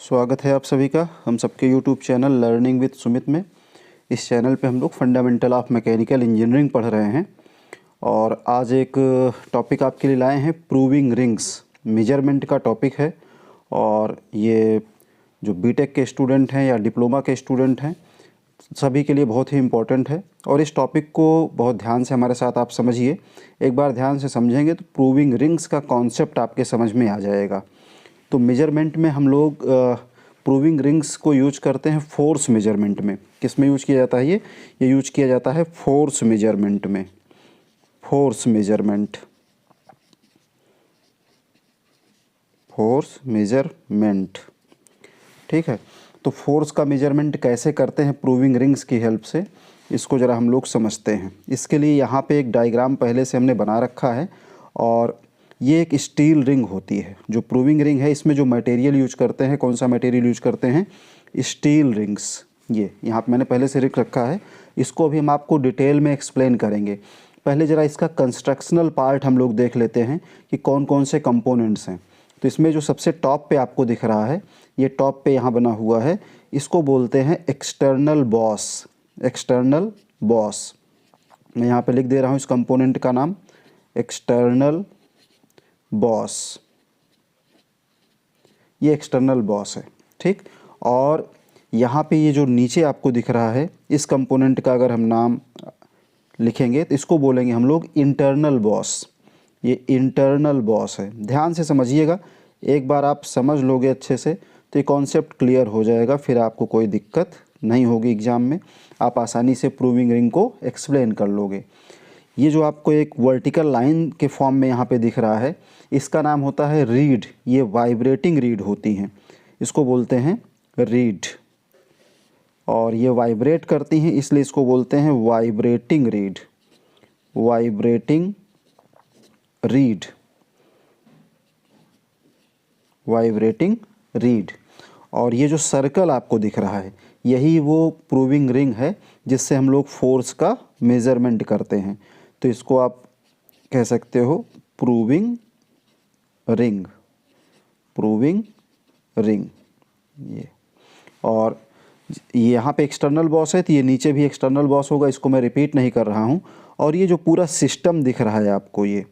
स्वागत है आप सभी का हम सबके YouTube channel learning with Sumit में। इस चैनल पे हम लोग फंडामेंटल ऑफ मैकेनिकल इंजीनियरिंग पढ़ रहे हैं और आज एक टॉपिक आपके लिए लाए हैं, प्रूविंग रिंग्स। मेजरमेंट का टॉपिक है और ये जो बीटेक के स्टूडेंट हैं या डिप्लोमा के स्टूडेंट हैं सभी के लिए बहुत ही इम्पोर्टेंट है। और इस टॉपिक को बहुत ध्यान से हमारे साथ आप समझिए। एक बार ध्यान से समझेंगे तो प्रूविंग रिंग्स का कॉन्सेप्ट आपके समझ में आ जाएगा। तो मेजरमेंट में हम लोग प्रूविंग रिंग्स को यूज करते हैं फोर्स मेजरमेंट में। किस में यूज किया जाता है? ये यूज किया जाता है फोर्स मेजरमेंट में। फोर्स मेजरमेंट, ठीक है। तो फोर्स का मेजरमेंट कैसे करते हैं प्रूविंग रिंग्स की हेल्प से, इसको ज़रा हम लोग समझते हैं। इसके लिए यहाँ पे एक डायग्राम पहले से हमने बना रखा है और ये एक स्टील रिंग होती है। जो प्रूविंग रिंग है इसमें जो मटेरियल यूज करते हैं, कौन सा मटेरियल यूज करते हैं? Steel rings. ये यहाँ पे मैंने पहले से लिख रखा है, इसको अभी हम आपको डिटेल में एक्सप्लेन करेंगे। पहले ज़रा इसका कंस्ट्रक्शनल पार्ट हम लोग देख लेते हैं कि कौन कौन से कंपोनेंट्स हैं। तो इसमें जो सबसे टॉप पे आपको दिख रहा है, ये टॉप पे यहाँ बना हुआ है, इसको बोलते हैं एक्सटर्नल बॉस। एक्सटर्नल बॉस मैं यहाँ पे लिख दे रहा हूँ इस कंपोनेंट का नाम, एक्सटर्नल बॉस। ये एक्सटर्नल बॉस है, ठीक। और यहाँ पे ये जो नीचे आपको दिख रहा है, इस कंपोनेंट का अगर हम नाम लिखेंगे तो इसको बोलेंगे हम लोग इंटरनल बॉस। ये इंटरनल बॉस है। ध्यान से समझिएगा, एक बार आप समझ लोगे अच्छे से तो ये कॉन्सेप्ट क्लियर हो जाएगा, फिर आपको कोई दिक्कत नहीं होगी एग्ज़ाम में। आप आसानी से प्रूविंग रिंग को एक्सप्लेन कर लोगे। ये जो आपको एक वर्टिकल लाइन के फॉर्म में यहाँ पे दिख रहा है, इसका नाम होता है रीड। ये वाइब्रेटिंग रीड होती हैं, इसको बोलते हैं रीड। और ये वाइब्रेट करती हैं इसलिए इसको बोलते हैं vibrating read. Vibrating read, vibrating read. और ये जो सर्कल आपको दिख रहा है, यही वो प्रूविंग रिंग है जिससे हम लोग फोर्स का मेज़रमेंट करते हैं। तो इसको आप कह सकते हो प्रूविंग रिंग। प्रूविंग रिंग ये। और यहाँ पे एक्सटर्नल बॉस है तो ये नीचे भी एक्सटर्नल बॉस होगा, इसको मैं रिपीट नहीं कर रहा हूँ। और ये जो पूरा सिस्टम दिख रहा है आपको, ये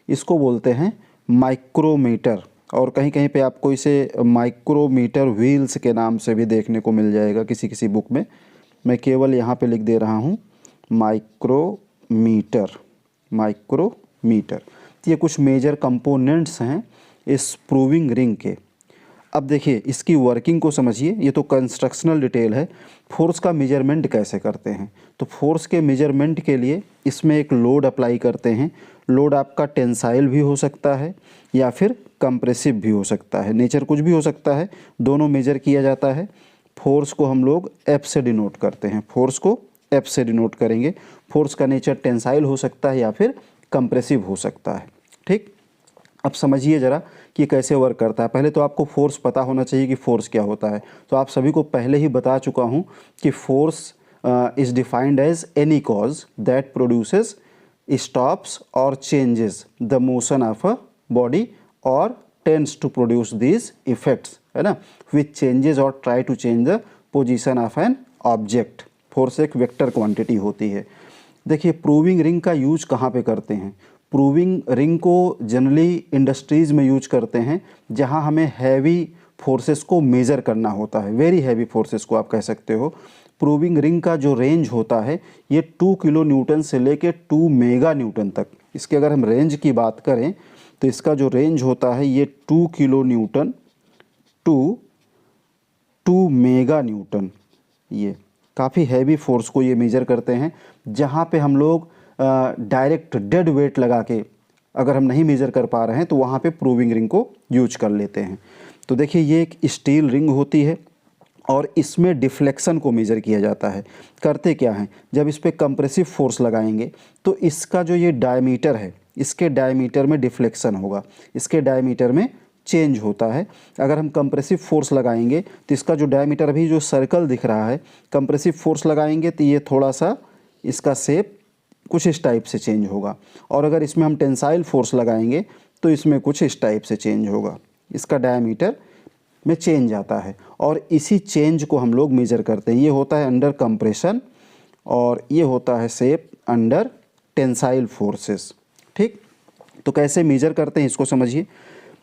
इसको बोलते हैं माइक्रोमीटर। और कहीं कहीं पे आपको इसे माइक्रोमीटर व्हील्स के नाम से भी देखने को मिल जाएगा किसी किसी बुक में। मैं केवल यहाँ पे लिख दे रहा हूँ माइक्रोमीटर। माइक्रोमीटर ये कुछ मेजर कंपोनेंट्स हैं इस प्रूविंग रिंग के। अब देखिए इसकी वर्किंग को समझिए। ये तो कंस्ट्रक्शनल डिटेल है। फोर्स का मेजरमेंट कैसे करते हैं? तो फोर्स के मेजरमेंट के लिए इसमें एक लोड अप्लाई करते हैं। लोड आपका टेंसाइल भी हो सकता है या फिर कंप्रेसिव भी हो सकता है, नेचर कुछ भी हो सकता है, दोनों मेजर किया जाता है। फोर्स को हम लोग एफ से डिनोट करते हैं। फोर्स को एफ से डिनोट करेंगे। फोर्स का नेचर टेंसाइल हो सकता है या फिर कंप्रेसिव हो सकता है, ठीक। अब समझिए ज़रा कि कैसे वर्क करता है। पहले तो आपको फोर्स पता होना चाहिए कि फोर्स क्या होता है। तो आप सभी को पहले ही बता चुका हूँ कि force is defined as any cause that produces, stops और changes the motion of a body और tends to produce these effects, है ना, विच चेंजेस और try to change the position of an object. Force एक vector quantity होती है। देखिए proving ring का यूज कहाँ पे करते हैं? प्रूविंग रिंग को जनरली इंडस्ट्रीज़ में यूज करते हैं जहाँ हमें हैवी फोर्सेस को मेज़र करना होता है, वेरी हैवी फोर्सेस को आप कह सकते हो। प्रूविंग रिंग का जो रेंज होता है ये 2 किलो न्यूटन से लेके 2 मेगा न्यूटन तक। इसके अगर हम रेंज की बात करें तो इसका जो रेंज होता है ये 2 kilo newton to 2 mega newton. ये काफ़ी हैवी फोर्स को ये मेजर करते हैं। जहाँ पे हम लोग डायरेक्ट डेड वेट लगा के अगर हम नहीं मेज़र कर पा रहे हैं तो वहाँ पे प्रूविंग रिंग को यूज कर लेते हैं। तो देखिए ये एक स्टील रिंग होती है और इसमें डिफ्लेक्शन को मेज़र किया जाता है। करते क्या हैं, जब इस पर कंप्रेसिव फोर्स लगाएंगे तो इसका जो ये डायमीटर है, इसके डायमीटर में डिफ्लेक्शन होगा, इसके डायमीटर में चेंज होता है। अगर हम कंप्रेसिव फोर्स लगाएंगे तो इसका जो डायमीटर अभी जो सर्कल दिख रहा है, कंप्रेसिव फोर्स लगाएंगे तो ये थोड़ा सा इसका शेप कुछ इस टाइप से चेंज होगा। और अगर इसमें हम टेंसाइल फोर्स लगाएंगे तो इसमें कुछ इस टाइप से चेंज होगा। इसका डायमीटर में चेंज आता है और इसी चेंज को हम लोग मेज़र करते हैं। ये होता है अंडर कंप्रेशन और ये होता है शेप अंडर टेंसाइल फोर्सेस। ठीक, तो कैसे मेज़र करते हैं इसको समझिए।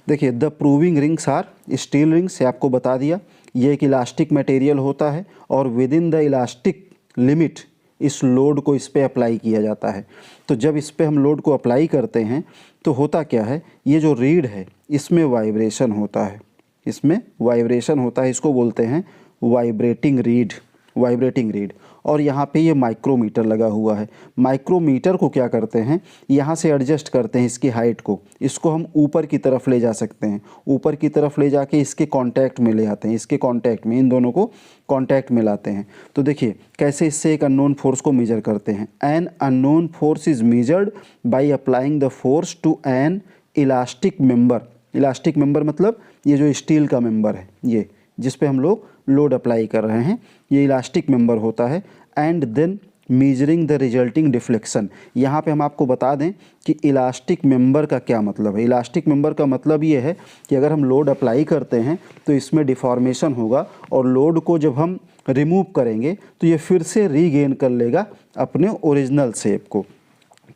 देखिए, the proving rings are steel rings, से आपको बता दिया। ये एक इलास्टिक मटेरियल होता है और with in the elastic limit इस लोड को इस पे अप्लाई किया जाता है। तो जब इस पे हम लोड को अप्लाई करते हैं तो होता क्या है, ये जो रीड है इसमें वाइब्रेशन होता है, इसमें वाइब्रेशन होता है, इसको बोलते हैं वाइब्रेटिंग रीड, वाइब्रेटिंग रीड। और यहाँ पे ये माइक्रोमीटर लगा हुआ है। माइक्रोमीटर को क्या करते हैं, यहाँ से एडजस्ट करते हैं इसकी हाइट को, इसको हम ऊपर की तरफ ले जा सकते हैं, ऊपर की तरफ ले जाके इसके कांटेक्ट में ले आते हैं, इसके कांटेक्ट में, इन दोनों को कांटेक्ट में लाते हैं। तो देखिए कैसे इससे एक अननोन फोर्स को मेजर करते हैं। An unknown force is measured by applying the force to an elastic member. Elastic member मतलब ये जो स्टील का मेंबर है, ये जिस पे हम लोग लोड अप्लाई कर रहे हैं, ये इलास्टिक मेंबर होता है। And then measuring the resulting deflection. यहाँ पे हम आपको बता दें कि इलास्टिक मेंबर का क्या मतलब है। इलास्टिक मेंबर का मतलब ये है कि अगर हम लोड अप्लाई करते हैं तो इसमें डिफॉर्मेशन होगा और लोड को जब हम रिमूव करेंगे तो ये फिर से रीगेन कर लेगा अपने ओरिजिनल शेप को।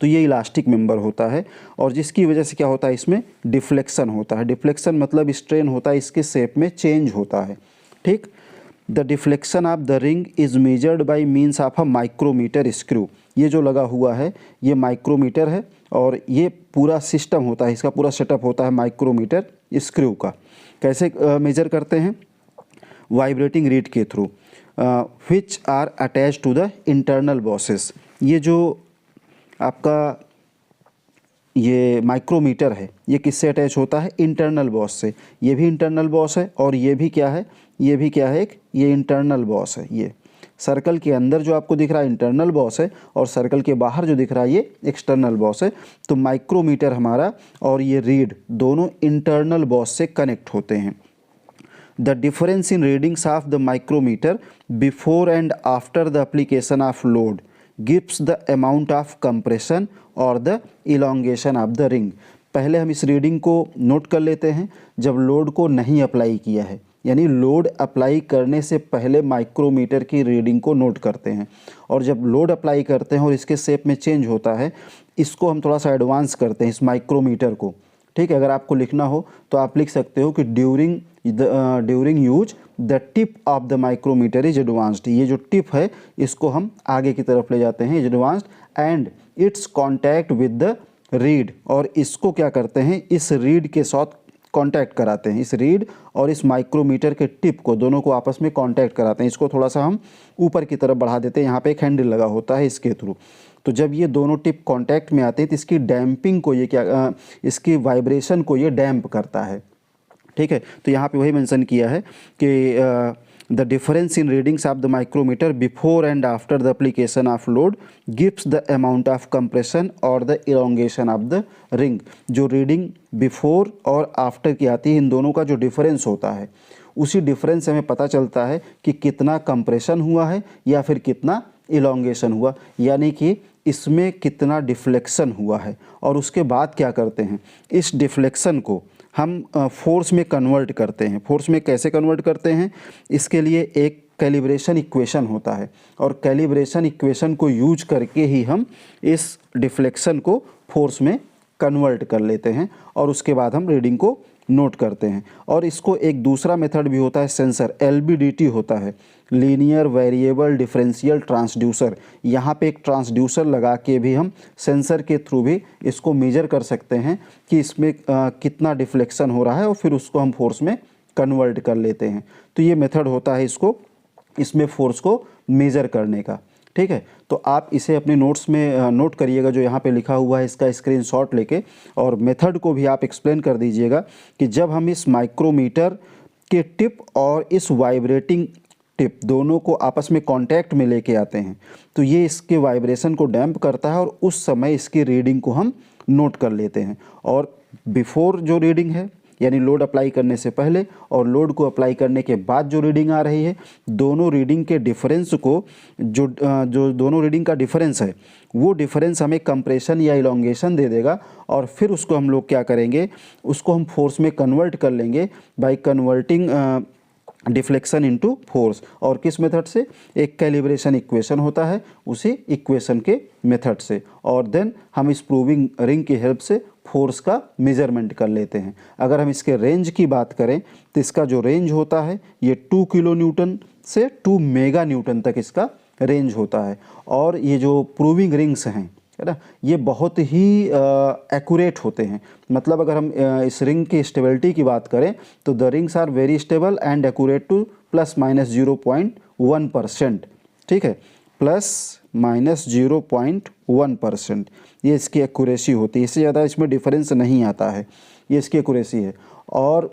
तो ये इलास्टिक मेंबर होता है और जिसकी वजह से क्या होता है, इसमें डिफ्लेक्शन होता है। डिफ्लेक्शन मतलब स्ट्रेन होता है, इसके शेप में चेंज होता है। ठीक, the deflection of the ring is measured by means of a micrometer screw. ये जो लगा हुआ है ये माइक्रोमीटर है और ये पूरा सिस्टम होता है, इसका पूरा सेटअप होता है माइक्रोमीटर स्क्रू का। कैसे मेजर करते हैं, वाइब्रेटिंग रीड के through, which are attach to the internal bosses. ये जो आपका ये माइक्रोमीटर है ये किससे अटैच होता है, इंटरनल बॉस से। ये भी इंटरनल बॉस है और ये भी क्या है, ये भी क्या है, एक ये इंटरनल बॉस है। ये सर्कल के अंदर जो आपको दिख रहा है इंटरनल बॉस है और सर्कल के बाहर जो दिख रहा है ये एक्सटर्नल बॉस है। तो माइक्रोमीटर हमारा और ये रीड दोनों इंटरनल बॉस से कनेक्ट होते हैं। The difference in readings of the micrometer before and after the application of load gives the amount of compression और the elongation of the ring. पहले हम इस रीडिंग को नोट कर लेते हैं जब लोड को नहीं अप्लाई किया है, यानी लोड अप्लाई करने से पहले माइक्रोमीटर की रीडिंग को नोट करते हैं। और जब लोड अप्लाई करते हैं और इसके शेप में चेंज होता है, इसको हम थोड़ा सा एडवांस करते हैं इस माइक्रोमीटर को। ठीक है, अगर आपको लिखना हो तो आप लिख सकते हो कि during use the tip of the micrometer is advanced. ये जो टिप है इसको हम आगे की तरफ ले जाते हैं, is advanced and it's contact with the read. और इसको क्या करते हैं, इस रीड के साथ कांटेक्ट कराते हैं, इस रीड और इस माइक्रोमीटर के टिप को, दोनों को आपस में कांटेक्ट कराते हैं। इसको थोड़ा सा हम ऊपर की तरफ बढ़ा देते हैं, यहाँ पे एक हैंडल लगा होता है इसके थ्रू। तो जब ये दोनों टिप कांटेक्ट में आते हैं तो इसकी डैम्पिंग को ये क्या इसकी वाइब्रेशन को ये डैम्प करता है। ठीक है, तो यहाँ पे वही मेंशन किया है कि the difference in readings of the micrometer before and after the application of load gives the amount of compression और the elongation of the ring. जो रीडिंग बिफोर और आफ्टर की आती है, इन दोनों का जो डिफरेंस होता है, उसी डिफरेंस से हमें पता चलता है कि कितना कंप्रेशन हुआ है या फिर कितना इलोंगेशन हुआ, यानी कि इसमें कितना डिफ्लेक्शन हुआ है। और उसके बाद क्या करते हैं, इस डिफ्लेक्शन को हम फोर्स में कन्वर्ट करते हैं। फोर्स में कैसे कन्वर्ट करते हैं, इसके लिए एक कैलिब्रेशन इक्वेशन होता है और कैलिब्रेशन इक्वेशन को यूज करके ही हम इस डिफ्लेक्शन को फोर्स में कन्वर्ट कर लेते हैं और उसके बाद हम रीडिंग को नोट करते हैं। और इसको एक दूसरा मेथड भी होता है, सेंसर, LVDT होता है, लीनियर वेरिएबल डिफरेंशियल ट्रांसड्यूसर। यहाँ पे एक ट्रांसड्यूसर लगा के भी हम सेंसर के थ्रू भी इसको मेजर कर सकते हैं कि इसमें कितना डिफ्लेक्शन हो रहा है और फिर उसको हम फोर्स में कन्वर्ट कर लेते हैं। तो ये मेथड होता है इसमें फोर्स को मेज़र करने का। ठीक है, तो आप इसे अपने नोट्स में नोट करिएगा, जो यहाँ पे लिखा हुआ है इसका स्क्रीनशॉट लेके, और मेथड को भी आप एक्सप्लेन कर दीजिएगा कि जब हम इस माइक्रोमीटर के टिप और इस वाइब्रेटिंग टिप दोनों को आपस में कांटेक्ट में लेके आते हैं तो ये इसके वाइब्रेशन को डैम्प करता है और उस समय इसकी रीडिंग को हम नोट कर लेते हैं। और बिफोर जो रीडिंग है यानी लोड अप्लाई करने से पहले और लोड को अप्लाई करने के बाद जो रीडिंग आ रही है, दोनों रीडिंग के डिफरेंस को जो दोनों रीडिंग का डिफरेंस है वो डिफरेंस हमें कंप्रेशन या इलोंगेशन दे देगा और फिर उसको हम लोग क्या करेंगे, उसको हम फोर्स में कन्वर्ट कर लेंगे by converting deflection into force. और किस मेथड से? एक कैलिब्रेशन इक्वेशन होता है, उसी इक्वेशन के मेथड से। और देन हम इस प्रूविंग रिंग की हेल्प से फोर्स का मेजरमेंट कर लेते हैं। अगर हम इसके रेंज की बात करें तो इसका जो रेंज होता है ये 2 किलो न्यूटन से 2 मेगा न्यूटन तक इसका रेंज होता है। और ये जो प्रूविंग रिंग्स हैं, है ना, ये बहुत ही एक्यूरेट होते हैं। मतलब अगर हम इस रिंग की स्टेबिलिटी की बात करें तो the rings are very stable and accurate to ±0.1%। ठीक है, ±0.1% ये इसकी एक्यूरेसी होती है। इससे ज़्यादा इसमें डिफरेंस नहीं आता है, ये इसकी एक्यूरेसी है। और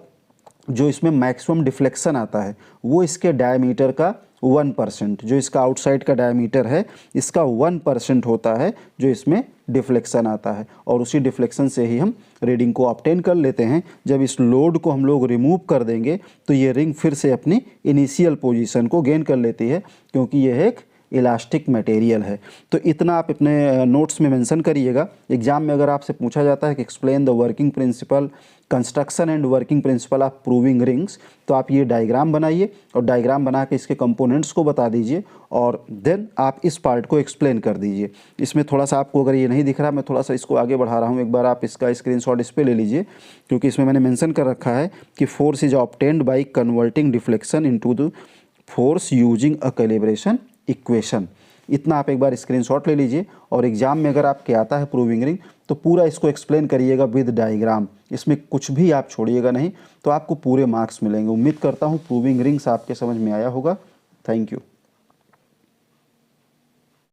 जो इसमें मैक्सिमम डिफ्लेक्शन आता है वो इसके डायमीटर का 1%, जो इसका आउटसाइड का डायमीटर है इसका 1% होता है जो इसमें डिफ्लेक्शन आता है। और उसी डिफ्लेक्शन से ही हम रीडिंग को ऑब्टेन कर लेते हैं। जब इस लोड को हम लोग रिमूव कर देंगे तो ये रिंग फिर से अपनी इनिशियल पोजीशन को गेन कर लेती है, क्योंकि यह एक इलास्टिक मटेरियल है। तो इतना आप अपने नोट्स में मेंशन करिएगा। एग्जाम में अगर आपसे पूछा जाता है कि explain the working principle, construction and working principle of proving rings, तो आप ये डायग्राम बनाइए और डायग्राम बना के इसके कंपोनेंट्स को बता दीजिए और देन आप इस पार्ट को एक्सप्लेन कर दीजिए। इसमें थोड़ा सा आपको अगर ये नहीं दिख रहा, मैं थोड़ा सा इसको आगे बढ़ा रहा हूँ, एक बार आप इसका स्क्रीनशॉट इस पर ले लीजिए, क्योंकि इसमें मैंने मेंशन कर रखा है कि force is obtained by converting deflection into the force using a calibration equation. इतना आप एक बार स्क्रीनशॉट ले लीजिए और एग्जाम में अगर आपके आता है प्रूविंग रिंग तो पूरा इसको एक्सप्लेन करिएगा विद डायग्राम, इसमें कुछ भी आप छोड़िएगा नहीं, तो आपको पूरे मार्क्स मिलेंगे। उम्मीद करता हूँ प्रूविंग रिंग्स आपके समझ में आया होगा। Thank you.